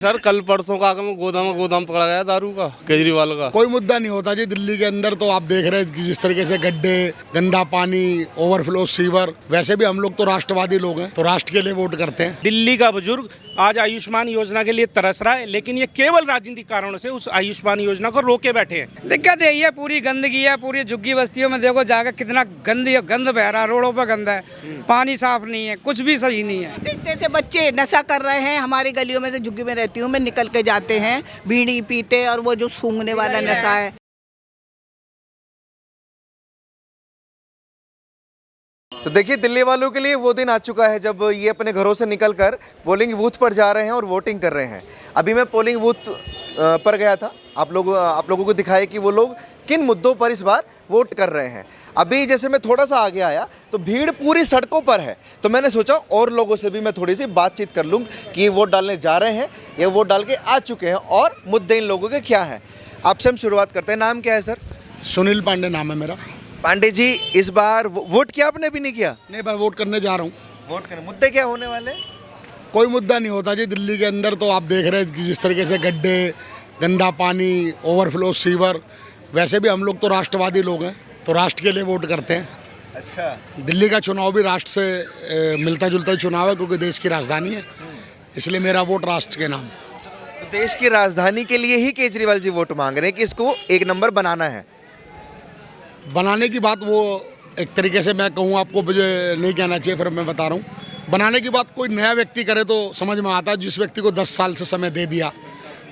Sir कल परसों का गोदाम पकड़ा गया दारू का केजरीवाल का। कोई मुद्दा नहीं होता जी दिल्ली के अंदर। तो आप देख रहे हैं कि जिस तरीके से गड्ढे, गंदा पानी, ओवरफ्लो सीवर। वैसे भी हम लोग तो राष्ट्रवादी लोग हैं, तो राष्ट्र के लिए वोट करते हैं। दिल्ली का बुजुर्ग आज आयुष्मान योजना के लिए तरस रहा है, लेकिन ये केवल राजनीतिक कारणों से उस आयुष्मान योजना को रोके बैठे हैं। दिक्कत यही है, पूरी गंदगी है। पूरी झुग्गी बस्तियों में देखो जाकर कितना गंद बह रहा है, रोडों पर गंदा है, पानी साफ नहीं है, कुछ भी सही नहीं है। देखते से बच्चे नशा कर रहे हैं। हमारी गलियों में से, झुग्गी में रहती हूँ मैं, निकल के जाते हैं बीड़ी पीते, और वो जो सूंघने वाला नशा है। तो देखिए, दिल्ली वालों के लिए वो दिन आ चुका है जब ये अपने घरों से निकलकर पोलिंग बूथ पर जा रहे हैं और वोटिंग कर रहे हैं। अभी मैं पोलिंग बूथ पर गया था, आप लोगों को दिखाया कि वो लोग किन मुद्दों पर इस बार वोट कर रहे हैं। अभी जैसे मैं थोड़ा सा आगे आया तो भीड़ पूरी सड़कों पर है, तो मैंने सोचा और लोगों से भी मैं थोड़ी सी बातचीत कर लूँ कि वोट डालने जा रहे हैं या वोट डाल के आ चुके हैं और मुद्दे इन लोगों के क्या हैं। आपसे हम शुरुआत करते हैं। नाम क्या है सर? सुनील पांडे नाम है मेरा। पांडे जी, इस बार वोट किया आपने? भी नहीं किया? नहीं भाई, वोट करने जा रहा हूँ। वोट करने मुद्दे क्या होने वाले? कोई मुद्दा नहीं होता जी दिल्ली के अंदर। तो आप देख रहे हैं कि जिस तरीके से गड्ढे, गंदा पानी, ओवरफ्लो सीवर। वैसे भी हम लोग तो राष्ट्रवादी लोग हैं, तो राष्ट्र के लिए वोट करते हैं। अच्छा, दिल्ली का चुनाव भी राष्ट्र से मिलता जुलता ही चुनाव है, क्योंकि देश की राजधानी है, इसलिए मेरा वोट राष्ट्र के नाम। तो देश की राजधानी के लिए ही केजरीवाल जी वोट मांग रहे हैं कि इसको एक नंबर बनाना है। बनाने की बात वो एक तरीके से मैं कहूँ, आपको मुझे नहीं कहना चाहिए, फिर मैं बता रहा हूँ। बनाने की बात कोई नया व्यक्ति करे तो समझ में आता है। जिस व्यक्ति को 10 साल से समय दे दिया,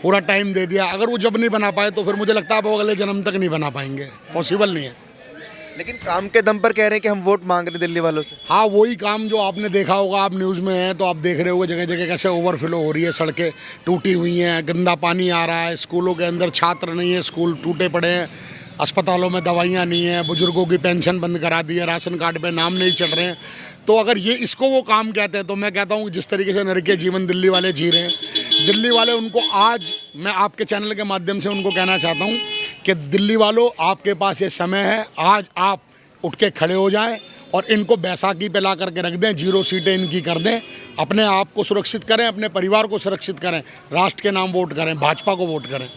पूरा टाइम दे दिया, अगर वो जब नहीं बना पाए तो फिर मुझे लगता है वो अगले जन्म तक नहीं बना पाएंगे, पॉसिबल नहीं है। लेकिन काम के दम पर कह रहे हैं कि हम वोट मांग रहे हैं दिल्ली वालों से। हाँ, वही काम जो आपने देखा होगा, आप न्यूज़ में हैं तो आप देख रहे होगे जगह जगह कैसे ओवरफ्लो हो रही है, सड़कें टूटी हुई हैं, गंदा पानी आ रहा है, स्कूलों के अंदर छात्र नहीं है, स्कूल टूटे पड़े हैं, अस्पतालों में दवाइयाँ नहीं हैं, बुजुर्गों की पेंशन बंद करा दी है, राशन कार्ड पे नाम नहीं चढ़ रहे हैं। तो अगर ये इसको वो काम कहते हैं तो मैं कहता हूँ जिस तरीके से नरकीय जीवन दिल्ली वाले जी रहे हैं, दिल्ली वाले उनको आज मैं आपके चैनल के माध्यम से उनको कहना चाहता हूँ कि दिल्ली वालों, आपके पास ये समय है, आज आप उठ के खड़े हो जाएं और इनको बैसाखी पे ला करके रख दें, 0 सीटें इनकी कर दें, अपने आप को सुरक्षित करें, अपने परिवार को सुरक्षित करें, राष्ट्र के नाम वोट करें, भाजपा को वोट करें।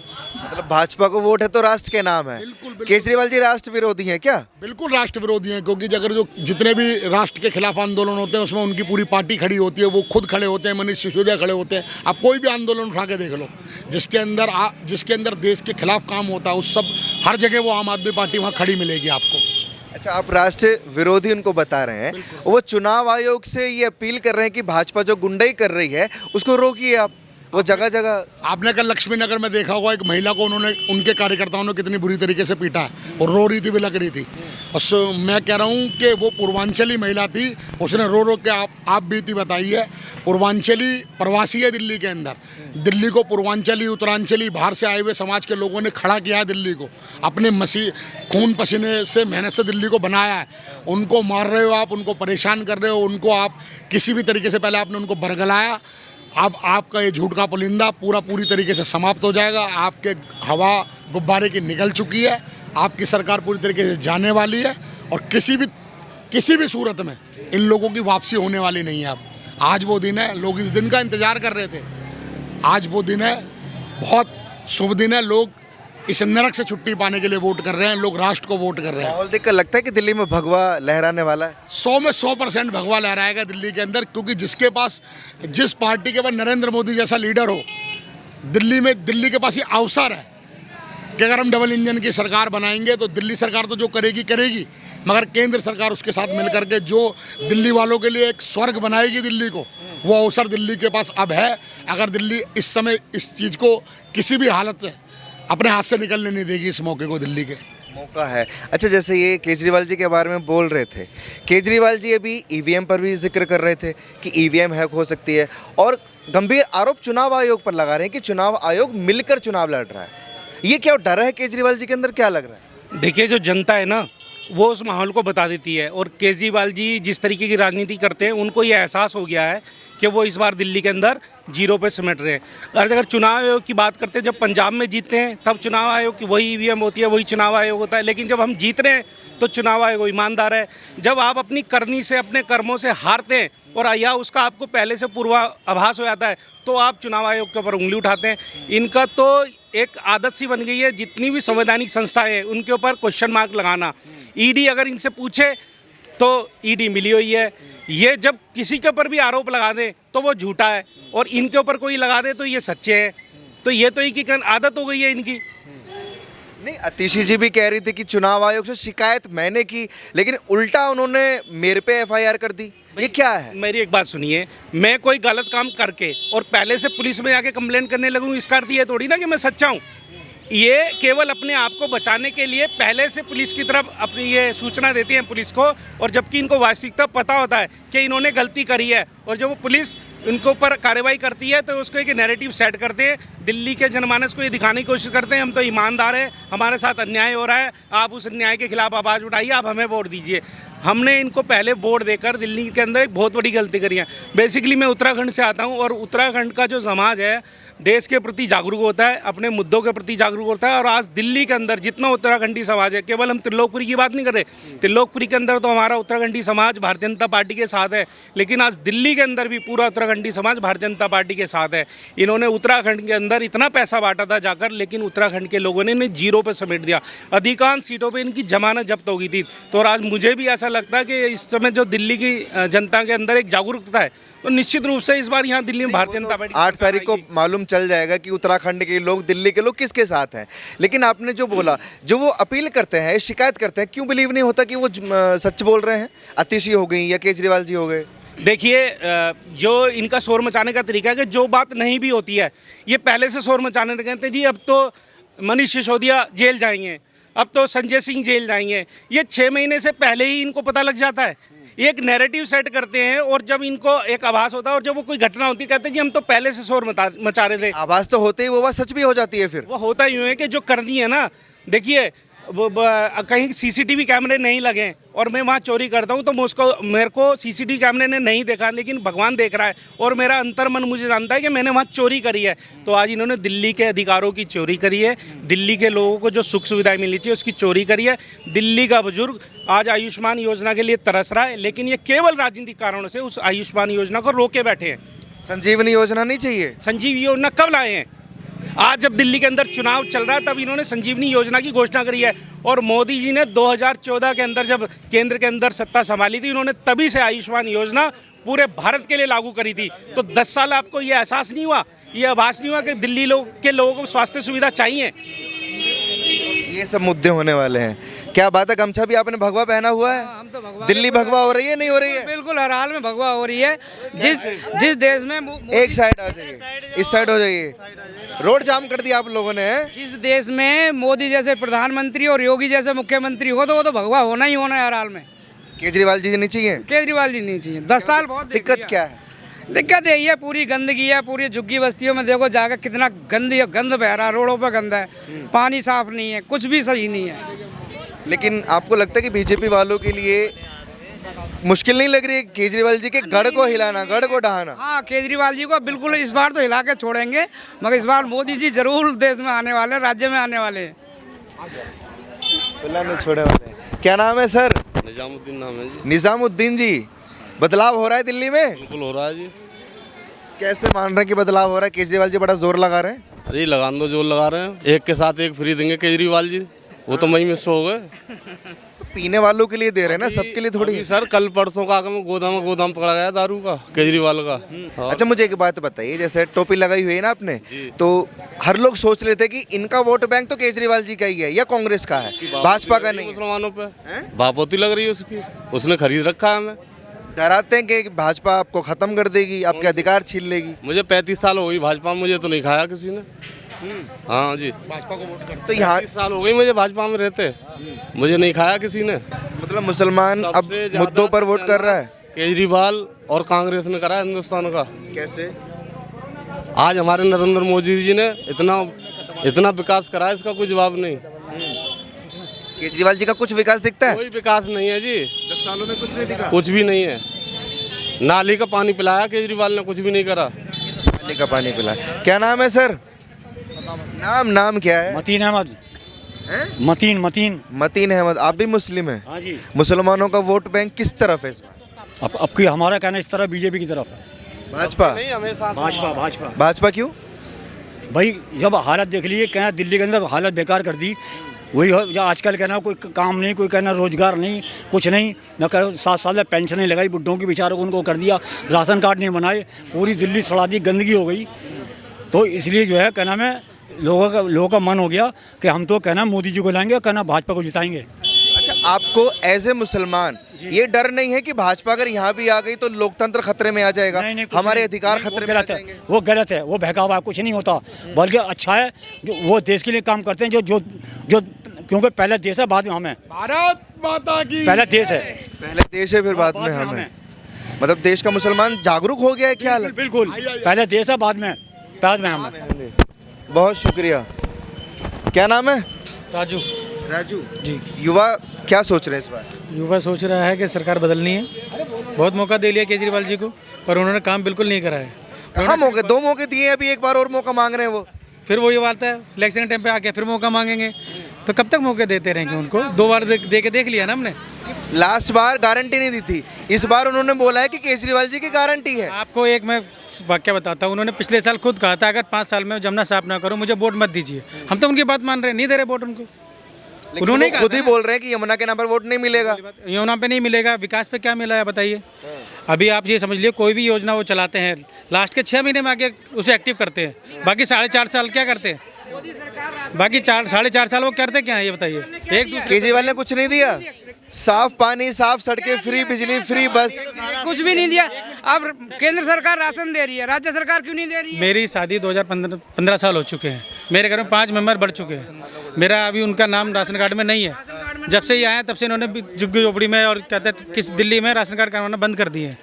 मतलब भाजपा को वोट है तो राष्ट्र के नाम है। बिल्कुल। केजरीवाल जी राष्ट्र विरोधी हैं क्या? बिल्कुल राष्ट्र विरोधी हैं, क्योंकि अगर जो जितने भी राष्ट्र के खिलाफ आंदोलन होते हैं उसमें उनकी पूरी पार्टी खड़ी होती है, वो खुद खड़े होते हैं, मनीष सिसोदिया खड़े होते हैं। आप कोई भी आंदोलन उठा के देख लो, जिसके अंदर देश के खिलाफ काम होता है, उस सब हर जगह वो आम आदमी पार्टी वहाँ खड़ी मिलेगी आपको। अच्छा, आप राष्ट्र विरोधी उनको बता रहे हैं, वो चुनाव आयोग से ये अपील कर रहे हैं कि भाजपा जो गुंडाई कर रही है उसको रोकिए आप। वो जगह जगह आपने कल लक्ष्मी नगर में देखा होगा, एक महिला को उन्होंने, उनके कार्यकर्ताओं ने कितनी बुरी तरीके से पीटा है और रो रही थी, बिलक रही थी। और मैं कह रहा हूँ कि वो पूर्वांचली महिला थी, उसने रो रो के आप बीती बताई है। पूर्वांचली प्रवासी है दिल्ली के अंदर, दिल्ली को पूर्वांचली, उत्तरांचली, बाहर से आए हुए समाज के लोगों ने खड़ा किया है दिल्ली को, अपने खून पसीने से, मेहनत से दिल्ली को बनाया है। उनको मार रहे हो आप, उनको परेशान कर रहे हो, उनको आप किसी भी तरीके से, पहले आपने उनको बरगलाया, अब आपका ये झूठ का पुलिंदा पूरी तरीके से समाप्त हो जाएगा। आपके हवा गुब्बारे की निकल चुकी है, आपकी सरकार पूरी तरीके से जाने वाली है और किसी भी सूरत में इन लोगों की वापसी होने वाली नहीं है। अब आज वो दिन है, लोग इस दिन का इंतजार कर रहे थे। आज वो दिन है, बहुत शुभ दिन है। लोग इस नरक से छुट्टी पाने के लिए वोट कर रहे हैं, लोग राष्ट्र को वोट कर रहे हैं। माहौल देखकर लगता है कि दिल्ली में भगवा लहराने वाला है। 100 में 100% भगवा लहराएगा दिल्ली के अंदर, क्योंकि जिस पार्टी के पास नरेंद्र मोदी जैसा लीडर हो, दिल्ली के पास ये अवसर है कि अगर हम डबल इंजन की सरकार बनाएंगे तो दिल्ली सरकार तो जो करेगी, मगर केंद्र सरकार उसके साथ मिल करके जो दिल्ली वालों के लिए एक स्वर्ग बनाएगी दिल्ली को, वो अवसर दिल्ली के पास अब है। अगर दिल्ली इस समय इस चीज़ को किसी भी हालत से अपने हाथ से निकलने नहीं देगी, इस मौके को दिल्ली के मौका है। अच्छा, जैसे ये केजरीवाल जी के बारे में बोल रहे थे, केजरीवाल जी अभी ईवीएम पर भी जिक्र कर रहे थे कि ईवीएम हैक हो सकती है, और गंभीर आरोप चुनाव आयोग पर लगा रहे हैं कि चुनाव आयोग मिलकर चुनाव लड़ रहा है। ये क्या डर है केजरीवाल जी के अंदर, क्या लग रहा है? देखिए, जो जनता है ना, वो उस माहौल को बता देती है, और केजरीवाल जी जिस तरीके की राजनीति करते हैं, उनको ये एहसास हो गया है कि वो इस बार दिल्ली के अंदर 0 पे सिमट रहे हैं। और अगर चुनाव आयोग की बात करते हैं, जब पंजाब में जीतते हैं तब चुनाव आयोग की वही ईवीएम होती है, वही चुनाव आयोग होता है, लेकिन जब हम जीत रहे हैं तो चुनाव आयोग ईमानदार है। जब आप अपनी करनी से, अपने कर्मों से हारते हैं और या उसका आपको पहले से पूर्वाभास हो जाता है तो आप चुनाव आयोग के ऊपर उंगली उठाते हैं। इनका तो एक आदत सी बन गई है, जितनी भी संवैधानिक संस्थाएं हैं उनके ऊपर क्वेश्चन मार्क लगाना। ईडी अगर इनसे पूछे तो ईडी मिली हुई है, ये जब किसी के ऊपर भी आरोप लगा दें तो वो झूठा है, और इनके ऊपर कोई लगा दे तो ये सच्चे हैं। तो ये तो एक आदत हो गई है इनकी। नहीं, अतिशी जी भी कह रही थी कि चुनाव आयोग से शिकायत मैंने की, लेकिन उल्टा उन्होंने मेरे पे एफआईआर कर दी। ये क्या है? मेरी एक बात सुनिए, मैं कोई गलत काम करके और पहले से पुलिस में जाके कंप्लेंट करने लगूँ, इसका अर्थ ये थोड़ी ना कि मैं सच्चा हूँ। ये केवल अपने आप को बचाने के लिए पहले से पुलिस की तरफ अपनी ये सूचना देती हैं पुलिस को, और जबकि इनको वास्तविकता पता होता है कि इन्होंने गलती करी है, और जब वो पुलिस इनके ऊपर कार्रवाई करती है तो उसको एक नैरेटिव सेट करते हैं, दिल्ली के जनमानस को ये दिखाने की कोशिश करते हैं हम तो ईमानदार हैं, हमारे साथ अन्याय हो रहा है, आप उस अन्याय के खिलाफ आवाज़ उठाइए, आप हमें वोट दीजिए। हमने इनको पहले वोट देकर दिल्ली के अंदर एक बहुत बड़ी गलती करी है। बेसिकली मैं उत्तराखंड से आता हूँ, और उत्तराखंड का जो समाज है देश के प्रति जागरूक होता है, अपने मुद्दों के प्रति जागरूक होता है। और आज दिल्ली के अंदर जितना उत्तराखंडी समाज है, केवल हम त्रिलोकपुरी की बात नहीं कर रहे, त्रिलोकपुरी के अंदर तो हमारा उत्तराखंडी समाज भारतीय जनता पार्टी के साथ है, लेकिन आज दिल्ली के अंदर भी पूरा उत्तराखंडी समाज भारतीय जनता पार्टी के साथ है। इन्होंने उत्तराखंड के अंदर इतना पैसा बांटा था जाकर, लेकिन उत्तराखंड के लोगों ने इन्हें जीरो पे समेट दिया। अधिकांश सीटों पर इनकी जमानत जब्त हो गई थी। तो आज मुझे भी ऐसा लगता है कि इस समय जो दिल्ली की जनता के अंदर एक जागरूकता है, तो निश्चित रूप से इस बार यहाँ दिल्ली में भारतीय जनता पार्टी 8 तारीख को मालूम चल जाएगा कि उत्तराखंड के लोग, दिल्ली के लोग किसके साथ हैं। लेकिन आपने जो बोला, जो वो अपील करते हैं, शिकायत करते हैं, क्यों बिलीव नहीं होता कि वो सच बोल रहे हैं? अतिशी हो गई या केजरीवाल जी हो गए? देखिए, जो इनका शोर मचाने का तरीका है कि जो बात नहीं भी होती है ये पहले से शोर मचाने लगे थे। जी अब तो मनीष सिसोदिया जेल जाएंगे, अब तो संजय सिंह जेल जाएंगे, ये 6 महीने से पहले ही इनको पता लग जाता है। एक नैरेटिव सेट करते हैं, और जब इनको एक आभास होता है और जब वो कोई घटना होती है कहते हैं जी हम तो पहले से शोर मचा रहे थे। आवाज़ तो होते ही वो बात सच भी हो जाती है। फिर वो होता यूँ है कि जो करनी है ना, देखिए वो कहीं सीसीटीवी कैमरे नहीं लगे और मैं वहाँ चोरी करता हूँ तो मेरे को सीसीटीवी कैमरे ने नहीं देखा, लेकिन भगवान देख रहा है, और मेरा अंतर्मन मुझे जानता है कि मैंने वहाँ चोरी करी है। तो आज इन्होंने दिल्ली के अधिकारों की चोरी करी है, दिल्ली के लोगों को जो सुख सुविधाएं मिलनी चाहिए उसकी चोरी करी है। दिल्ली का बुजुर्ग आज आयुष्मान योजना के लिए तरस रहा है, लेकिन ये केवल राजनीतिक कारणों से उस आयुष्मान योजना को रोके बैठे हैं। संजीवनी योजना नहीं चाहिए? संजीवनी योजना कब लाए हैं? आज जब दिल्ली के अंदर चुनाव चल रहा है तब इन्होंने संजीवनी योजना की घोषणा करी है, और मोदी जी ने 2014 के अंदर जब केंद्र के अंदर सत्ता संभाली थी, उन्होंने तभी से आयुष्मान योजना पूरे भारत के लिए लागू करी थी। तो 10 साल आपको ये एहसास नहीं हुआ, ये आभास नहीं हुआ कि दिल्ली के लोगों को स्वास्थ्य सुविधा चाहिए? ये सब मुद्दे होने वाले हैं। क्या बात है, गमछा भी आपने भगवा पहना हुआ है? हम तो भगवा, दिल्ली भगवा हो रही है, नहीं हो रही है? बिल्कुल हर हाल में भगवा हो रही है। जिस देश में एक साइड आ जाइए, इस साइड हो जाइए। रोड जाम कर दिया आप लोगों ने। जिस देश में मोदी जैसे प्रधानमंत्री और योगी जैसे मुख्यमंत्री हो तो वो तो भगवा होना ही होना है हर हाल में। केजरीवाल जी नहीं चाहिए? केजरीवाल जी नहीं चाहिए। 10 साल बहुत दिक्कत क्या है? दिक्कत यही है, पूरी गंदगी है। पूरी झुग्गी बस्तियों में देखो जाकर कितना गंद बह रहा है, रोडों पर गंदा है, पानी साफ नहीं है, कुछ भी सही नहीं है। लेकिन आपको लगता है कि बीजेपी वालों के लिए मुश्किल नहीं लग रही है केजरीवाल जी के गढ़ को हिलाना, गढ़ को ढहाना? हाँ, केजरीवाल जी को बिल्कुल इस बार तो हिला के छोड़ेंगे, मगर इस बार मोदी जी जरूर देश में आने वाले हैं, राज्य में आने वाले हैं। छोड़े वाले हैं। क्या नाम है सर? निजामुद्दीन नाम है जी। निजामुद्दीन जी, बदलाव हो रहा है दिल्ली में? बिल्कुल हो रहा है जी। कैसे मान रहे हैं कि बदलाव हो रहा है? केजरीवाल जी बड़ा जोर लगा रहे हैं। अरे लगान दो, जोर लगा रहे हैं, एक के साथ एक फ्री देंगे केजरीवाल जी, वो तो मई मिस हो गए। तो पीने वालों के लिए दे रहे हैं ना, सबके लिए थोड़ी। अभी सर कल परसों का गोदाम पकड़ा गया दारू का, केजरीवाल का। हाँ। अच्छा, मुझे एक बात बताइए, जैसे टोपी लगाई हुई है ना आपने, तो हर लोग सोच लेते हैं कि इनका वोट बैंक तो केजरीवाल जी का ही है या कांग्रेस का है, भाजपा का नहीं है। मुसलमानों पे बापोती लग रही है उसकी, उसने खरीद रखा है हमें। डराते हैं कि भाजपा आपको खत्म कर देगी, आपके अधिकार छीन लेगी। मुझे 35 साल हो गई भाजपा में, मुझे तो नहीं खाया किसी ने। हाँ जी, भाजपा को वोट करते तो यहाँ 35 साल हो गई मुझे भाजपा में रहते, मुझे नहीं खाया किसी ने। मतलब मुसलमान अब सबसे ज्यादा मुद्दों पर वोट कर रहा है। केजरीवाल और कांग्रेस ने करा है हिंदुस्तान का। कैसे? आज हमारे नरेंद्र मोदी जी ने इतना विकास करा है, इसका कोई जवाब नहीं। केजरीवाल जी का कुछ विकास दिखता है? कोई विकास नहीं है जी, 10 सालों में कुछ नहीं दिखा। कुछ भी नहीं है। नाली का पानी पिलाया केजरीवाल ने, कुछ भी नहीं करा। नाली का पानी पिला। क्या नाम है सर? नाम क्या है? मतीन अहमद। मतीन मतीन अहमद। आप भी मुस्लिम हैं? हाँ जी। मुसलमानों का वोट बैंक किस तरफ है इस बार? अब की हमारा कहना इस तरह बीजेपी की तरफ है। भाजपा नहीं हमेशा भाजपा भाजपा भाजपा क्यों? भाई जब हालत देख लिए, कहना दिल्ली के अंदर हालत बेकार कर दी। वही जो आजकल कहना कोई काम नहीं, कोई कहना रोजगार नहीं, कुछ नहीं। न कहो 7 साल में पेंशन नहीं लगाई बुड्ढों की, बेचारों को उनको कर दिया, राशन कार्ड नहीं बनाए, पूरी दिल्ली सड़ा दी, गंदगी हो गई। तो इसलिए जो है कहना में लोगों का मन हो गया कि हम तो कहना मोदी जी को लाएंगे, कहना भाजपा को जिताएंगे। अच्छा, आपको एज ए मुसलमान ये डर नहीं है कि भाजपा अगर यहाँ भी आ गई तो लोकतंत्र खतरे में आ जाएगा, नहीं, कुछ हमारे नहीं, अधिकार नहीं, खतरे में आ जाएंगे? वो गलत है, वो बहकावा है, कुछ नहीं होता। बल्कि अच्छा है जो वो देश के लिए काम करते हैं, जो क्योंकि पहले देश है बाद में हम हैं। भारत माता की पहले देश है, पहले देश है फिर बाद में हम हैं। मतलब देश का मुसलमान जागरूक हो गया है क्या? बिल्कुल पहले देश है बाद में हम हैं। बहुत शुक्रिया। क्या नाम है? राजू राजू जी। युवा क्या सोच रहे हैं इस बार? युवा सोच रहा है कि सरकार बदलनी है। बहुत मौका दे लिया केजरीवाल जी को, पर उन्होंने काम बिल्कुल नहीं करा है। कहाँ मौके? 2 मौके दिए, अभी एक बार और मौका मांग रहे हैं वो। फिर वो ये बात है, इलेक्शन टाइम पे आके फिर मौका मांगेंगे, तो कब तक मौके देते रहेंगे उनको? 2 बार दे के देख लिया ना हमने। लास्ट बार गारंटी नहीं दी थी, इस बार उन्होंने बोला है कि केजरीवाल जी की गारंटी है। आपको एक मैं वाक्य बताता हूँ, उन्होंने पिछले साल खुद कहा था अगर 5 साल में जमुना साफ ना करो मुझे वोट मत दीजिए। हम तो उनकी बात मान रहे हैं, नहीं दे रहे वोट उनको। उन्होंने खुद ही बोल रहे हैं कि यमुना के नाम पर वोट नहीं मिलेगा। यमुना पे नहीं मिलेगा, विकास पे क्या मिला है बताइए? अभी आप ये समझ लिए, कोई भी योजना वो चलाते हैं लास्ट के 6 महीने में आके उसे एक्टिव करते हैं, बाकी 4.5 साल क्या करते हैं? बाकी 4.5 साल वो करते क्या है ये बताइए? एक दूसरे केजरीवाल ने कुछ नहीं दिया, साफ पानी, साफ सड़कें, फ्री बिजली, फ्री बस, कुछ भी नहीं दिया। अब केंद्र सरकार राशन दे रही है, राज्य सरकार क्यों नहीं दे रही है? मेरी शादी 2015 साल हो चुके हैं, मेरे घर में 5 मेंबर बढ़ चुके हैं, मेरा अभी उनका नाम राशन कार्ड में नहीं है। जब से ये आए तब से इन्होंने झुग्गी झोपड़ी में और कहते हैं किस दिल्ली में राशन कार्ड करवाना बंद कर दिए हैं।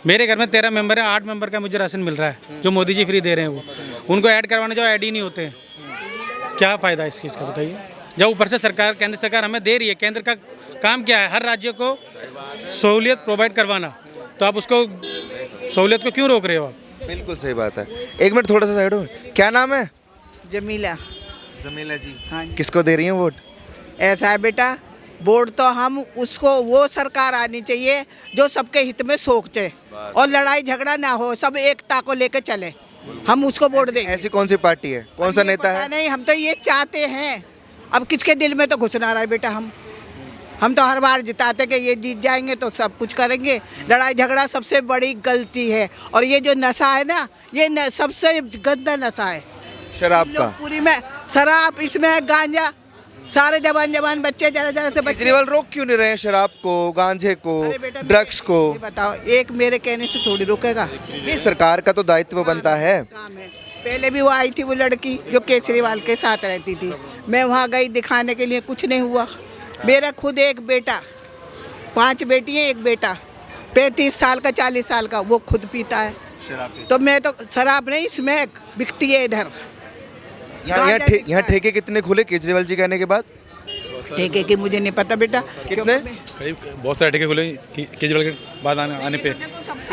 मेरे घर में 13 मेंबर है, 8 मेंबर का मुझे राशन मिल रहा है जो मोदी जी फ्री दे रहे हैं। वो उनको ऐड करवाने जो ऐड ही नहीं होते, क्या फ़ायदा इस चीज़ का बताइए? जब ऊपर से सरकार, केंद्र सरकार हमें दे रही है, केंद्र का काम क्या है? हर राज्य को सहूलियत प्रोवाइड करवाना, तो आप उसको सहूलियत को क्यों रोक रहे हो आप? बिल्कुल सही बात है। 1 मिनट थोड़ा सा साइड हो। क्या नाम है? जमीला। जमीला जी। हाँ। किसको दे रही हैं वोट? ऐसा है बेटा, वोट तो हम उसको, वो सरकार आनी चाहिए जो सबके हित में सोचे और लड़ाई झगड़ा ना हो, सब एकता को लेकर चले, हम उसको वोट देंगे। ऐसी कौन सी पार्टी है, कौन सा नेता है? नहीं, हम तो ये चाहते हैं। अब किसके दिल में तो घुसना रहा है बेटा? हम तो हर बार जिताते कि ये जीत जाएंगे तो सब कुछ करेंगे। लड़ाई झगड़ा सबसे बड़ी गलती है, और ये जो नशा है ना, ये सबसे गंदा नशा है। शराब का? पूरी में शराब, इसमें गांजा, सारे जवान बच्चे जरा से बच्चे। केजरीवाल रोक क्यों नहीं रहे हैं शराब को, गांजे को, अरे बेटा, ड्रग्स को? ये बताओ, एक मेरे कहने से थोड़ी रुकेगा। नहीं, सरकार का तो दायित्व बनता है। काम है। पहले भी वो आई थी, वो लड़की जो केजरीवाल के साथ रहती थी, मैं वहाँ गई दिखाने के लिए, कुछ नहीं हुआ। मेरा खुद एक बेटा, 5 बेटियाँ, एक बेटा, 35 साल का, 40 साल का, वो खुद पीता है शराब? तो मैं तो शराब नहीं, स्मैक बिकती है इधर। यहाँ ठेके कितने खुले केजरीवाल जी कहने के बाद? ठेके की मुझे नहीं पता बेटा। कितने? कई बहुत सारे ठेके खुले केजरीवाल के बाद आने पे।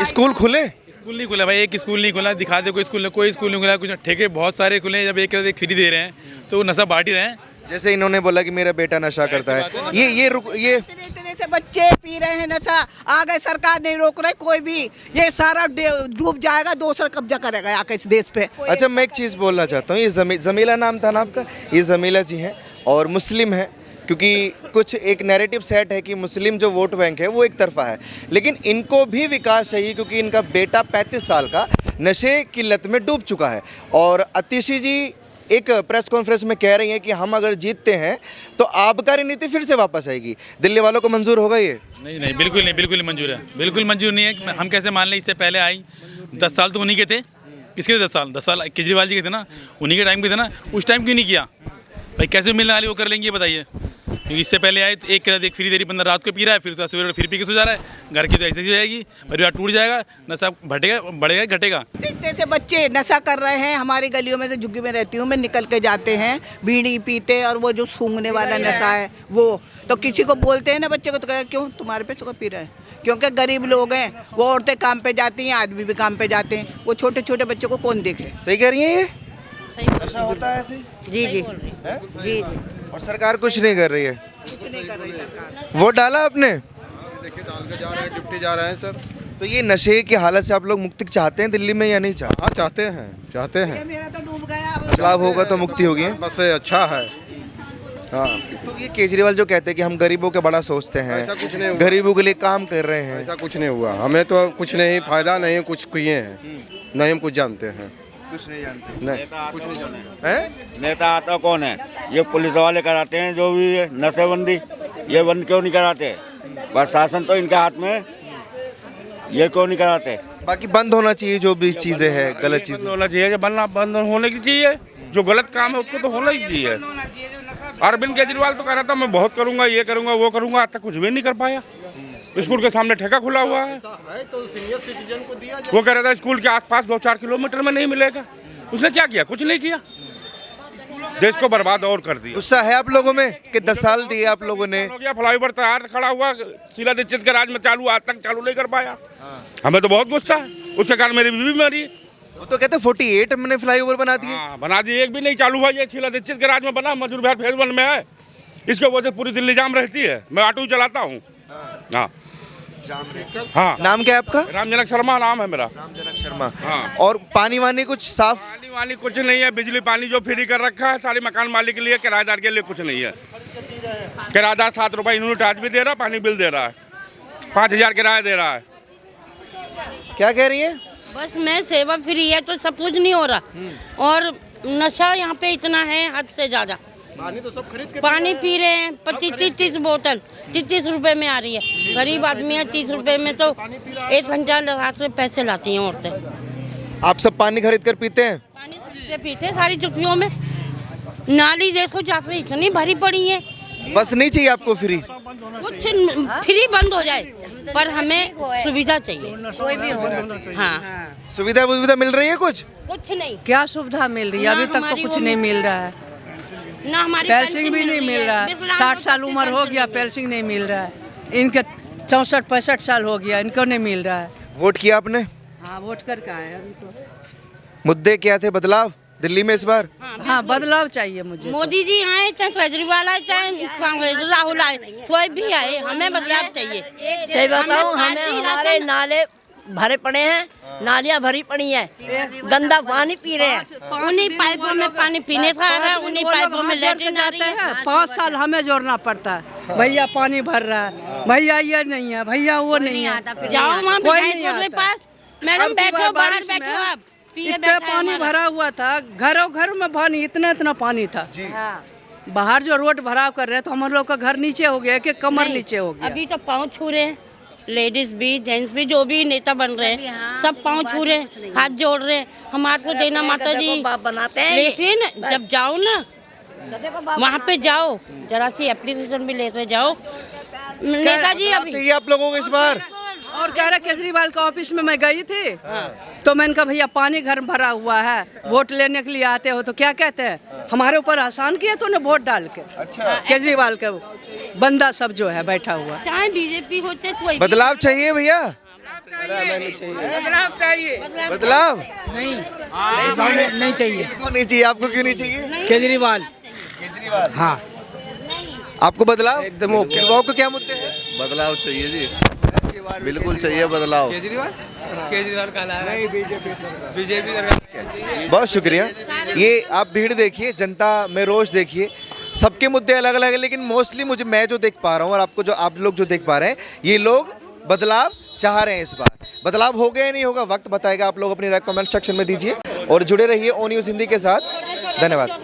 स्कूल खुले? स्कूल नहीं खुला भाई, एक स्कूल नहीं खुला, दिखा दे कोई स्कूल नहीं खुला। कुछ ठेके बहुत सारे खुले हैं, जब एक फ्री दे रहे हैं तो वो नशा बांट ही रहे हैं। जैसे इन्होंने बोला कि मेरा बेटा नशा करता है, ये इतने से बच्चे पी रहे हैं नशा, आगे सरकार नहीं रोक रही कोई भी, ये सारा डूब जाएगा, दूसरा कब्जा करेगा आके इस देश पे। अच्छा, मैं एक चीज़ बोलना चाहता हूँ, ये जमीला नाम था ना आपका? ये जमीला जी हैं और मुस्लिम हैं, क्योंकि कुछ एक नैरेटिव सेट है कि मुस्लिम जो वोट बैंक है वो एक तरफा है, लेकिन इनको भी विकास चाहिए क्योंकि इनका बेटा 35 साल का नशे की लत में डूब चुका है। और अतिशी जी एक प्रेस कॉन्फ्रेंस में कह रही हैं कि हम अगर जीतते हैं तो आबकारी नीति फिर से वापस आएगी। दिल्ली वालों को मंजूर होगा ये? नहीं, बिल्कुल नहीं मंजूर है, बिल्कुल मंजूर नहीं है। हम कैसे मान लें? इससे पहले आई 10 साल तो उन्हीं के थे। किसके थे 10 साल केजरीवाल जी के थे ना, उन्हीं के टाइम के थे ना। उस टाइम क्यों नहीं किया भाई? कैसे मिलने वाली वो कर लेंगे बताइए? क्योंकि इससे पहले आए तो एक फ्री दे रही, बंदा रात को पी रहा है, फिर उसका सवेरे फिर पी के सो जा रहा है। घर की तो ऐसे ही हो जाएगी, परिवार टूट जाएगा, नशा बढ़ेगा, बढ़ेगा, घटेगा। इतने से बच्चे नशा कर रहे हैं, हमारी गलियों में से, झुग्गी में रहती हूँ मैं, निकल के जाते हैं बीड़ी पीते, और वो जो सूंघने वाला नशा है वो, तो किसी को बोलते हैं ना बच्चे को, तो कहते क्यों तुम्हारे पे सुबह पी रहे हैं? क्योंकि गरीब लोग हैं, वो औरतें काम पे जाती हैं, आदमी भी काम पे जाते हैं, वो छोटे छोटे बच्चों को कौन देखे? सही कह रही हैं ये? नशा होता है ऐसे? जी जी जी। और सरकार कुछ नहीं कर रही है? कुछ नहीं कर रही सरकार। वोट डाला आपने? देखिए डाल के जा रहे हैं, डिप्टी जा रहे हैं सर। तो ये नशे की हालत से आप लोग मुक्ति चाहते हैं दिल्ली में या नहीं चाहते? हाँ चाहते हैं। मेरा तो डूब गया अब। बदलाव होगा तो मुक्ति होगी। बस अच्छा है। हाँ, तो ये केजरीवाल जो कहते हैं कि हम गरीबों के बड़ा सोचते हैं, ऐसा कुछ नहीं हुआ। गरीबों के लिए काम कर रहे हैं, ऐसा कुछ नहीं हुआ। हमें तो कुछ नहीं, फायदा नहीं कुछ किए हैं, नहीं हम कुछ जानते हैं। कुछ नहीं जानते नहीं कुछ नहीं जानते हैं। नेता आता कौन है? ये पुलिस वाले कराते हैं जो भी है नशेबंदी, ये बंद क्यों नहीं कराते? प्रशासन तो इनके हाथ में, ये क्यों नहीं कराते? बाकी बंद होना चाहिए जो भी चीजें हैं, गलत चीजें होना चाहिए, बंद होने की चाहिए। जो गलत काम है उसको तो होना ही चाहिए। अरविंद केजरीवाल तो कह रहा था मैं बहुत करूंगा, ये करूंगा, वो करूंगा, आज तक कुछ भी नहीं कर पाया। स्कूल के सामने ठेका खुला हुआ है, तो सीनियर सिटीजन को दिया वो कह रहा था स्कूल के आसपास 2-4 किलोमीटर में नहीं मिलेगा। उसने क्या किया? कुछ नहीं किया, देश को बर्बाद और कर दिया। गुस्सा है आप लोगों में कि 10 साल दिए आप लोगों ने? फ्लाईओवर तैयार खड़ा हुआ, शीला दीक्षित के राज में चालू, आज तक चालू नहीं कर पाया। हमें तो बहुत गुस्सा है, उसके कारण मेरी बीवी मरी। वो तो कहते 48 हमने फ्लाईओवर बना दिए। बना दिए, एक भी नहीं चालू हुआ। ये शीला दीक्षित के राज में बना, मजदूर बिहार फेज 1 में है। इसके वजह से पूरी दिल्ली जाम रहती है। मैं ऑटो चलाता हूँ। हाँ, नाम क्या है आपका? रामजनक शर्मा नाम है मेरा। रामजनक शर्मा। हाँ। और पानी वानी कुछ साफ? पानी वानी कुछ नहीं है, बिजली पानी जो फ्री कर रखा है सारे मकान मालिक के लिए, किराएदार के लिए कुछ नहीं है। किराएदार 7 रुपए यूनिट आज भी दे रहा है, पानी बिल दे रहा है, 5000 किराया दे रहा है। क्या कह रही है? बस मैं सेवा फ्री है तो सब कुछ नहीं हो रहा। और नशा यहाँ पे इतना है हद से ज्यादा। पानी तो सब खरीद के पानी पी रहे हैं 25-30 बोतल 30 रुपए में आ रही है। गरीब आदमी है, 30 रुपए में तो 1 घंटा लगा से पैसे लाती हैं औरतें। आप सब पानी खरीद कर पीते हैं? पानी खरीद के पीते हैं सारी चुटकियों में। नाली देखो जाकर इतनी भरी पड़ी है। बस नहीं चाहिए आपको फ्री? कुछ फ्री बंद हो जाए पर हमें सुविधा चाहिए, कोई भी हो। हाँ, सुविधा मिल रही है? कुछ नहीं। क्या सुविधा मिल रही है? अभी तक तो कुछ नहीं मिल रहा है। ना हमारी पेंशन भी नहीं मिल रहा है। 60 साल उम्र हो गया, पेंशन नहीं मिल रहा है। इनके 64-65 साल हो गया, इनको नहीं मिल रहा है। वोट किया आपने? हाँ, वोट करके आए अभी तो। मुद्दे क्या थे? बदलाव दिल्ली में इस बार? हाँ, बदलाव चाहिए मुझे। मोदी जी आए, चाहे केजरीवाल आए, चाहे कांग्रेस राहुल आए, कोई भी आए, हमें बदलाव चाहिए। सही बताऊं, हमें हमारे नाले भरे पड़े हैं, नालियां भरी पड़ी हैं, गंदा पानी पी रहे हैं। उन्हीं पाइपों में पानी पीने का आ रहा है, उन्हीं पाइपों में लेटरिन आ रही है। 5 साल हमें जोड़ना पड़ता है। भैया पानी भर रहा है, भैया ये नहीं है, भैया वो नहीं है। जाओ वहाँ के पास, मैडम बैठो, बाहर बैठो आप। इतना पानी भरा हुआ था, घरों घर में पानी, इतना पानी था। बाहर जो रोड भराव कर रहे हैं तो हम लोग का घर नीचे हो गया कि कमर नीचे हो गया। अभी तो पाँव छू रहे हैं, लेडीज भी जेंट्स भी, जो भी नेता बन रहे हैं सब पाँव छू रहे हैं, हाथ जोड़ रहे हैं, हमारे को देना माता जी बनाते हैं। लेकिन जब जाओ ना वहाँ पे जाओ, जरा सी एप्लीकेशन भी लेते जाओ। नेताजी अभी चाहिए आप लोगों को इस बार? और कह रहे केजरीवाल का ऑफिस में मैं गई थी तो मैंने कहा भैया पानी घर भरा हुआ है, वोट लेने के लिए आते हो तो क्या कहते हैं, हमारे ऊपर आसान किया तो उन्हें वोट डाल के। अच्छा। केजरीवाल का बंदा सब जो है बैठा हुआ, चाहे बीजेपी होते तो बदलाव चाहिए भैया? बदलाव चाहिए। बदलाव नहीं चाहिए। क्यों नहीं चाहिए? आपको क्यों नहीं चाहिए? केजरीवाल। हाँ, आपको बदलाव एकदम ओके। युवाओं को क्या मुद्दे हैं? बदलाव चाहिए जी, बिल्कुल चाहिए बदलाव। केजरीवाल का नहीं, बीजेपी बहुत शुक्रिया। ये आप भीड़ देखिए, जनता में रोष देखिए, सबके मुद्दे अलग अलग है, लेकिन मोस्टली मैं जो देख पा रहा हूँ और आपको जो आप लोग जो देख पा रहे हैं, ये लोग बदलाव चाह रहे हैं। इस बार बदलाव हो गया या नहीं होगा, वक्त बताएगा। आप लोग अपनी राय कमेंट सेक्शन में दीजिए और जुड़े रहिए ओ न्यूज़ हिंदी के साथ। धन्यवाद।